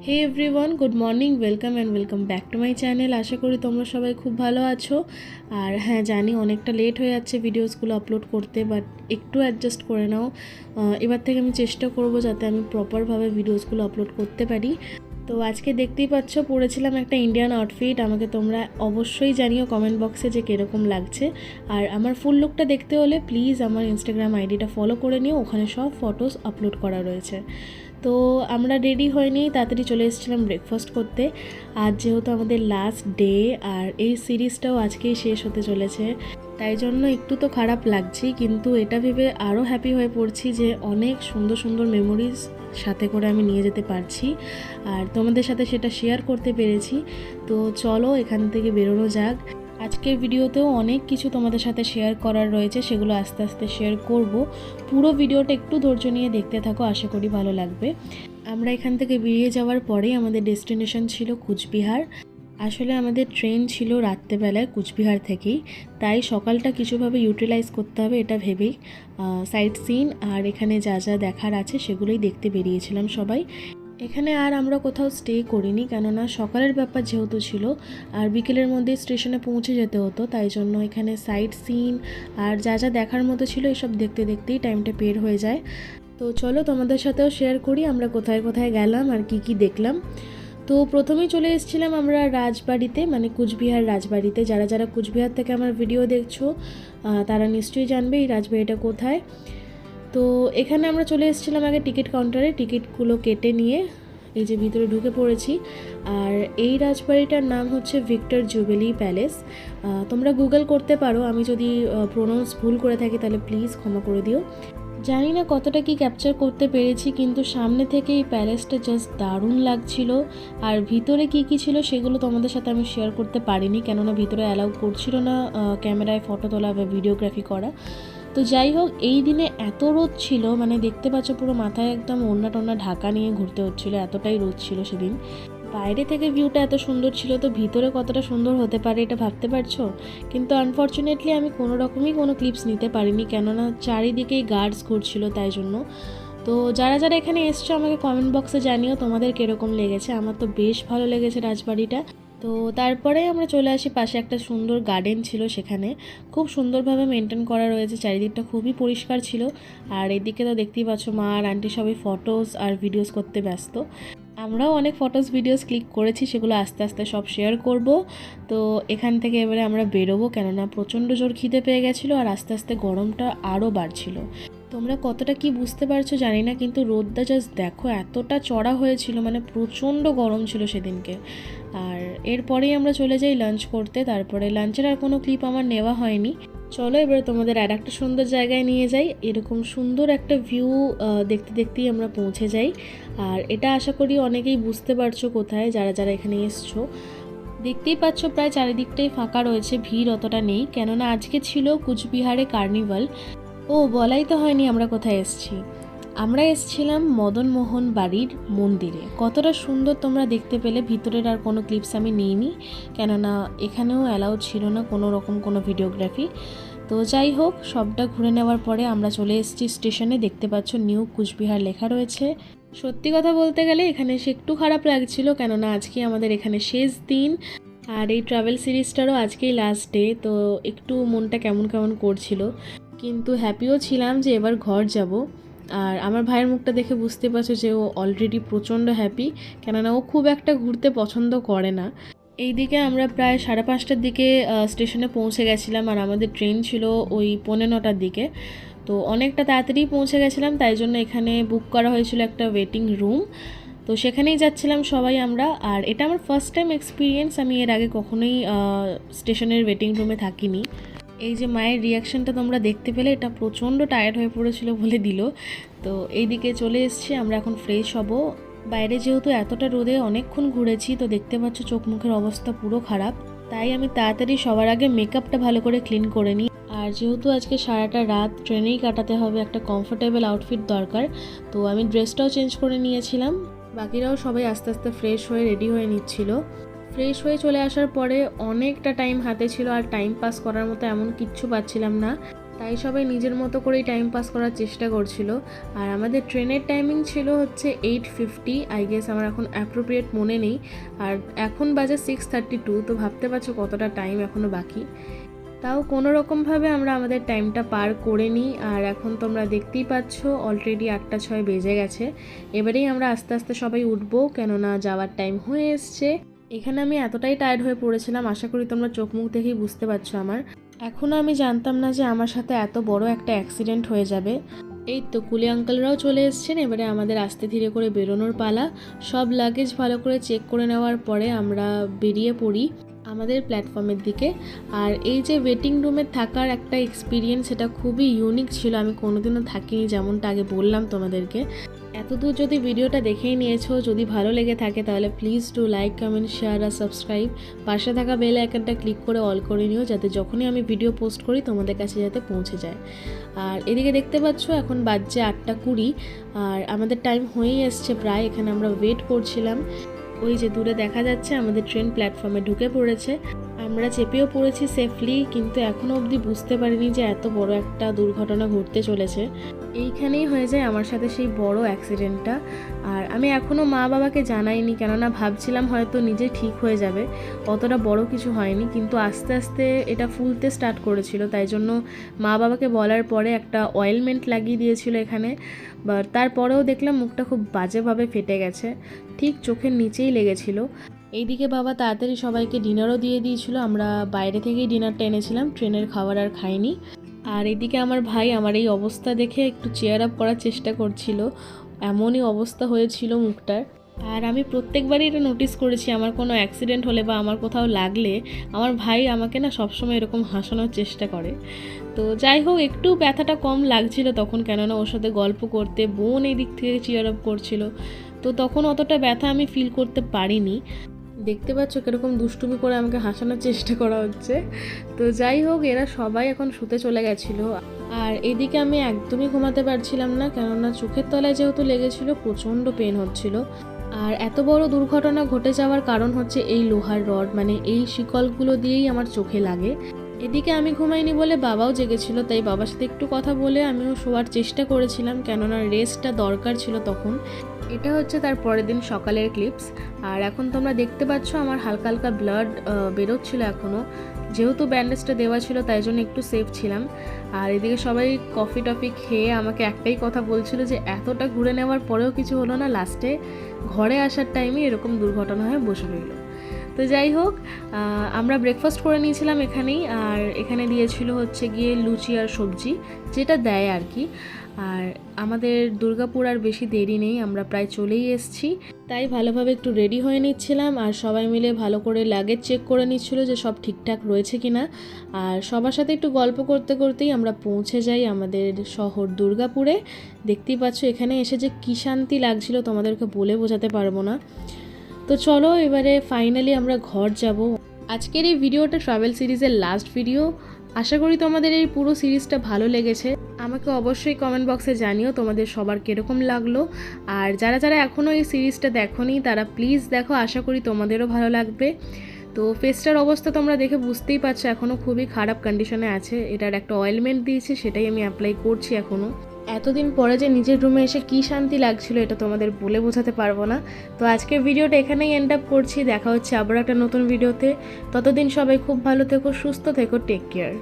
Hey everyone, good morning, welcome back to my channel. আশা করি তোমরা সবাই খুব ভালো আছো। আর হ্যাঁ, জানি অনেকটা লেট হয়ে যাচ্ছে ভিডিওসগুলো আপলোড করতে, বাট একটু অ্যাডজাস্ট করে নাও। এবার থেকে আমি চেষ্টা করব যাতে আমি প্রপারভাবে ভিডিওসগুলো আপলোড করতে পারি। তো আজকে দেখতেই পাচ্ছ, পরেছিলাম একটা ইন্ডিয়ান আউটফিট। আমাকে তোমরা অবশ্যই জানিও কমেন্ট বক্সে যে কীরকম লাগছে। আর আমার ফুল লুকটা দেখতে হলে প্লিজ আমার ইনস্টাগ্রাম আইডিটা ফলো করে নিও, ওখানে সব ফটোস আপলোড করা রয়েছে। তো আমরা রেডি হয়নি, তাড়াতাড়ি চলে এসেছিলাম ব্রেকফাস্ট করতে। আজ যেহেতু আমাদের লাস্ট ডে, আর এই সিরিজটাও আজকেই শেষ হতে চলেছে, তাই জন্য একটু তো খারাপ লাগছে, কিন্তু এটা ভেবে আরও হ্যাপি হয়ে পড়ছি যে অনেক সুন্দর সুন্দর মেমোরিজ সাথে করে আমি নিয়ে যেতে পারছি, আর তোমাদের সাথে সেটা শেয়ার করতে পেরেছি। তো চলো এখান থেকে বেরোনো যাক। আজকের ভিডিওতেও অনেক কিছু তোমাদের সাথে শেয়ার করার রয়েছে, সেগুলো আস্তে আস্তে শেয়ার করব। পুরো ভিডিওটা একটু ধৈর্য নিয়ে দেখতে থাকো, আশা করি ভালো লাগবে। আমরা এখান থেকে বেরিয়ে যাওয়ার পরেই আমাদের ডেস্টিনেশন ছিল কুচবিহার। আসলে আমাদের ট্রেন ছিল রাত্রেবেলায় কুচবিহার থেকেই, তাই সকালটা কিছুভাবে ইউটিলাইজ করতে হবে এটা ভেবেই সাইট সিন আর এখানে যা যা দেখার আছে সেগুলোই দেখতে বেরিয়েছিলাম সবাই। এখানে আর আমরা কোথাও স্টে করিনি, কেননা সকালের ব্যাপার যেহেতু ছিল আর বিকেলের মধ্যে স্টেশনে পৌঁছে যেতে হতো, তাই জন্য এখানে সাইট সিন আর যা যা দেখার মতো ছিল এসব দেখতে দেখতেই টাইমটা বের হয়ে যায়। তো চলো তোমাদের সাথেও শেয়ার করি আমরা কোথায় কোথায় গেলাম আর কি কি দেখলাম। তো প্রথমেই চলে এসেছিলাম আমরা রাজবাড়িতে, মানে কুচবিহার রাজবাড়িতে। যারা যারা কুচবিহার থেকে আমার ভিডিও দেখছো তারা নিশ্চয়ই জানবে এই রাজবাড়িটা কোথায়। তো এখানে আমরা চলে এসেছিলাম আগে টিকিট কাউন্টারে, টিকিটগুলো কেটে নিয়ে এই যে ভিতরে ঢুকে পড়েছি। আর এই রাজবাড়িটার নাম হচ্ছে ভিক্টর জুবিলি প্যালেস। তোমরা গুগল করতে পারো, আমি যদি প্রোনাউন্স ভুল করে থাকি তাহলে প্লিজ ক্ষমা করে দিও। জানি না কতটা কি ক্যাপচার করতে পেরেছি, কিন্তু সামনে থেকে এই প্যালেসটা জাস্ট দারুণ লাগছিল। আর ভিতরে কি কি ছিল সেগুলো তোমাদের সাথে আমি শেয়ার করতে পারিনি, কেননা ভিতরে অ্যালাউ করছিল না ক্যামেরায় ফটো তোলা বা ভিডিওগ্রাফি করা। তো যাই হোক, এই দিনে এত রোদ ছিল, মানে দেখতে পাচ্ছ পুরো মাথায় একদম ওড়না টোড়না ঢাকা নিয়ে ঘুরতে হচ্ছিলো, এতটাই রোদ ছিল সেদিন। বাইরে থেকে ভিউটা এত সুন্দর ছিল, তো ভিতরে কতটা সুন্দর হতে পারে এটা ভাবতে পারছো। কিন্তু আনফর্চুনেটলি আমি কোনো রকমই কোনো ক্লিপস নিতে পারিনি, কেননা চারিদিকেই গার্ডস ঘুরছিল, তাই জন্য। তো যারা যারা এখানে এসছো আমাকে কমেন্ট বক্সে জানিও তোমাদের কীরকম লেগেছে। আমার তো বেশ ভালো লেগেছে রাজবাড়িটা। তো তারপরে আমরা চলে আসি, পাশে একটা সুন্দর গার্ডেন ছিল, সেখানে খুব সুন্দরভাবে মেনটেন করা রয়েছে, চারিদিকটা খুবই পরিষ্কার ছিল। আর এদিকে তো দেখতেই পাচ্ছ মা আর আন্টি সবাই ফটোস আর ভিডিওস করতে ব্যস্ত। আমরাও অনেক ফটোস ভিডিওস ক্লিক করেছি, সেগুলো আস্তে আস্তে সব শেয়ার করব। তো এখান থেকে এবারে আমরা বেরোবো, কেননা প্রচণ্ড জোর খিদে পেয়ে গেছিলো আর আস্তে আস্তে গরমটা আরও বাড়ছিল। তোমরা কতটা কি বুঝতে পারছো জানি না, কিন্তু রোদটা জাস্ট দেখো এতটা চড়া হয়েছিল, মানে প্রচণ্ড গরম ছিল সেদিনকে। আর এরপরেই আমরা চলে যাই লাঞ্চ করতে। তারপরে লাঞ্চের আর কোনো ক্লিপ আমার নেওয়া হয়নি। চলো এবারে তোমাদের আর একটা সুন্দর জায়গায় নিয়ে যাই। এরকম সুন্দর একটা ভিউ দেখতে দেখতেই আমরা পৌঁছে যাই। আর এটা আশা করি অনেকেই বুঝতে পারছো কোথায়, যারা যারা এখানে এসছো। দেখতেই পাচ্ছ প্রায় চারিদিকটাই ফাঁকা রয়েছে, ভিড় অতটা নেই, কেননা আজকে ছিল কুচবিহারে কার্নিভাল। ও বলাই তো হয়নি আমরা কোথায় এসেছি। আমরা এসেছিলাম মদনমোহন বাড়ির মন্দিরে। কতটা সুন্দর তোমরা দেখতে পেলে। ভিতরের আর কোনো ক্লিপস আমি নিইনি, কেননা এখানেও অ্যালাউড ছিল না কোনো রকম কোনো ভিডিওগ্রাফি। তো যাই হোক, সবটা ঘুরে নেওয়ার পরে আমরা চলে এসেছি স্টেশনে। দেখতে পাচ্ছ নিউ কুচবিহার লেখা রয়েছে। সত্যি কথা বলতে গেলে এখানে এসে একটু খারাপ লাগছিল, কেননা আজকে আমাদের এখানে শেষ দিন, আর এই ট্রাভেল সিরিজটারও আজকেই লাস্ট ডে। তো একটু মনটা কেমন কেমন করছিল, কিন্তু হ্যাপিও ছিলাম যে এবার ঘর যাব। আর আমার ভাইয়ের মুখটা দেখে বুঝতে পারছো যে ও অলরেডি প্রচণ্ড হ্যাপি, কেননা ও খুব একটা ঘুরতে পছন্দ করে না। এইদিকে আমরা প্রায় 5:30টার দিকে স্টেশনে পৌঁছে গেছিলাম, আর আমাদের ট্রেন ছিল ওই 9:45টার দিকে। তো অনেকটা তাড়াতাড়ি পৌঁছে গেছিলাম, তাই জন্য এখানে বুক করা হয়েছিল একটা ওয়েটিং রুম। তো সেখানেই যাচ্ছিলাম সবাই আমরা। আর এটা আমার ফার্স্ট টাইম এক্সপিরিয়েন্স, আমি এর আগে কখনোই স্টেশনের ওয়েটিং রুমে থাকিনি। এই যে মায়ের রিয়াকশানটা তোমরা দেখতে পেলে, এটা প্রচণ্ড টায়ার্ড হয়ে পড়েছিল বলে দিল। তো এইদিকে চলে এসেছি আমরা, এখন ফ্রেশ হব। বাইরে যেহেতু এতটা রোদে অনেকক্ষণ ঘুরেছি, তো দেখতে পাচ্ছ চোখ মুখের অবস্থা পুরো খারাপ, তাই আমি তাড়াতাড়ি সবার আগে মেকআপটা ভালো করে ক্লিন করে নিই। আর যেহেতু আজকে সারাটা রাত ট্রেনেই কাটাতে হবে, একটা কমফোর্টেবল আউটফিট দরকার, তো আমি ড্রেসটাও চেঞ্জ করে নিয়েছিলাম। বাকিরাও সবাই আস্তে আস্তে ফ্রেশ হয়ে রেডি হয়ে নিচ্ছিল। ফ্রেশ হয়ে চলে আসার পরে অনেকটা টাইম হাতে ছিল, আর টাইম পাস করার মতো এমন কিচ্ছু পাচ্ছিলাম না, তাই সবাই নিজের মতো করেই টাইম পাস করার চেষ্টা করছিল। আর আমাদের ট্রেনের টাইমিং ছিল হচ্ছে 8:50, আই গেস, আমার এখন অ্যাপ্রোপ্রিয়েট মনে নেই। আর এখন বাজে 6:32, তো ভাবতে পারছো কতটা টাইম এখনও বাকি। তাও কোনো রকমভাবে আমরা আমাদের টাইমটা পার করে নিই। আর এখন তোমরা দেখতেই পাচ্ছ অলরেডি 8:06 বেজে গেছে। এবারেই আমরা আস্তে আস্তে সবাই উঠবো, কেননা যাওয়ার টাইম হয়ে এসছে। এখানে আমি এতটাই টায়ার্ড হয়ে পড়েছিলাম, আশা করি তোমরা চোখ মুখ দেখেই বুঝতে পারছো আমার। এখনও আমি জানতাম না যে আমার সাথে এত বড় একটা অ্যাক্সিডেন্ট হয়ে যাবে। এই তো কুলি আঙ্কেলরাও চলে এসেছেন। এবারে আমাদের আস্তে ধীরে করে বেরোনোর পালা। সব লাগেজ ভালো করে চেক করে নেওয়ার পরে আমরা বেরিয়ে পড়ি আমাদের প্ল্যাটফর্মের দিকে। আর এই যে ওয়েটিং রুমে থাকার একটা এক্সপিরিয়েন্স, সেটা খুবই ইউনিক ছিল। আমি কোনোদিনও থাকিনি, যেমনটা আগে বললাম তোমাদেরকে। এতদূর যদি ভিডিওটা দেখেই নিয়েছো, যদি ভালো লেগে থাকে তাহলে please do like, comment, share আর সাবস্ক্রাইব। পাশে থাকা বেল আইকনটা ক্লিক করে অল করে নিও, যাতে যখনই আমি ভিডিও পোস্ট করি তোমাদের কাছে যাতে পৌঁছে যায়। আর এদিকে দেখতে পাচ্ছ এখন বাজছে 8:20, আর আমাদের টাইম হয়েই এসছে প্রায়। এখানে আমরা ওয়েট করছিলাম। ওই যে দূরে দেখা যাচ্ছে আমাদের ট্রেন প্ল্যাটফর্মে ঢুকে পড়েছে। আমরা চেপেও পড়েছি সেফলি, কিন্তু এখনও অবধি বুঝতে পারিনি যে এত বড় একটা দুর্ঘটনা ঘটতে চলেছে। এইখানেই হয়ে যায় আমার সাথে সেই বড় অ্যাক্সিডেন্টটা। আর আমি এখনও মা বাবাকে জানাইনি, কেননা ভাবছিলাম হয়তো নিজে ঠিক হয়ে যাবে, অতটা বড় কিছু হয়নি। কিন্তু আস্তে আস্তে এটা ফুলতে স্টার্ট করেছিল, তাই জন্য মা বাবাকে বলার পরে একটা অয়েলমেন্ট লাগিয়ে দিয়েছিল এখানে। বাট তারপরেও দেখলাম মুখটা খুব বাজেভাবে ফেটে গেছে, ঠিক চোখের নিচেই লেগেছিল। এইদিকে বাবা তাড়াতাড়ি সবাইকে ডিনারও দিয়ে দিয়েছিল। আমরা বাইরে থেকেই ডিনারটা এনেছিলাম, ট্রেনের খাবার আর খাইনি। আর এদিকে আমার ভাই আমার এই অবস্থা দেখে একটু চেয়ার আপ করার চেষ্টা করছিল, এমনই অবস্থা হয়েছিল মুখটার। আর আমি প্রত্যেকবারই এটা নোটিস করেছি, আমার কোনো অ্যাক্সিডেন্ট হলে বা আমার কোথাও লাগলে আমার ভাই আমাকে না সবসময় এরকম হাসানোর চেষ্টা করে। তো যাই হোক, একটু ব্যথাটা কম লাগছিল তখন, কেননা ওর সাথে গল্প করতে বোন এই দিক থেকে চিয়ার আপ করছিল, তো তখন অতটা ব্যথা আমি ফিল করতে পারিনি। দেখতে পাচ্ছ কীরকম দুষ্টুমি করে আমাকে হাসানোর চেষ্টা করা হচ্ছে। তো যাই হোক, এরা সবাই এখন শুতে চলে গেছিলো। আর এদিকে আমি একদমই ঘুমাতে পারছিলাম না, কেননা চোখের তলায় যেহেতু লেগেছিল প্রচণ্ড পেন হচ্ছিল। আর এত বড় দুর্ঘটনা ঘটে যাওয়ার কারণ হচ্ছে এই লোহার রড, মানে এই শিকলগুলো দিয়েই আমার চোখে লাগে। এদিকে আমি ঘুমাইনি বলে বাবাও জেগেছিল, তাই বাবার সাথে একটু কথা বলে আমিও শোয়ার চেষ্টা করেছিলাম, কেননা রেস্টটা দরকার ছিল তখন। এটা হচ্ছে তার পরের দিন সকালের ক্লিপস। আর এখন তোমরা দেখতে পাচ্ছ আমার হালকা হালকা ব্লাড বেরোচ্ছিল এখনও, যেহেতু ব্যান্ডেজটা দেওয়া ছিল তাই জন্য একটু সেফ ছিলাম। আর এদিকে সবাই কফি টফি খেয়ে আমাকে একটাই কথা বলছিল যে এতটা ঘুরে নেওয়ার পরেও কিছু হলো না, লাস্টে ঘরে আসার টাইমে এরকম দুর্ঘটনা হয়ে বসে রইল। তো যাই হোক, আমরা ব্রেকফাস্ট করে নিয়েছিলাম এখানেই। আর এখানে দিয়েছিল হচ্ছে গিয়ে লুচি আর সবজি, যেটা দেয় আর কি। আর আমাদের দুর্গাপুর আর বেশি দেরি নেই, আমরা প্রায় চলেই এসেছি। তাই ভালোভাবে একটু রেডি হয়ে নিচ্ছিলাম, আর সবাই মিলে ভালো করে লাগেজ চেক করে নিচ্ছিল যে সব ঠিকঠাক রয়েছে কিনা। আর সবার সাথে একটু গল্প করতে করতেই আমরা পৌঁছে যাই আমাদের শহর দুর্গাপুরে। দেখতেই পাচ্ছ এখানে এসে যে কী শান্তি লাগছিল তোমাদেরকে বলে বোঝাতে পারবো না। তো চলো এবারে ফাইনালি আমরা ঘর যাব। আজকের এই ভিডিওটা ট্রাভেল সিরিজের লাস্ট ভিডিও। আশা করি তোমাদের এই পুরো সিরিজটা ভালো লেগেছে। আমাকে অবশ্যই কমেন্ট বক্সে জানিও তোমাদের সবার কীরকম লাগলো। আর যারা যারা এখনও এই সিরিজটা দেখোনি তারা প্লিজ দেখো, আশা করি তোমাদেরও ভালো লাগবে। তো ফেসটার অবস্থা তোমরা দেখে বুঝতেই পারছো এখনও খুবই খারাপ কন্ডিশনে আছে। এটার একটা অয়েলমেন্ট দিয়েছে, সেটাই আমি অ্যাপ্লাই করছি এখনও। এতদিন পরে যে নিজের রুমে এসে কী শান্তি লাগছিল এটা তোমাদের বলে বোঝাতে পারবো না। তো আজকের ভিডিওটা এখানেই এন্ড আপ করছি, দেখা হচ্ছে আবার একটা নতুন ভিডিওতে। ততদিন সবাই খুব ভালো থেকো, সুস্থ থেকো, টেক কেয়ার।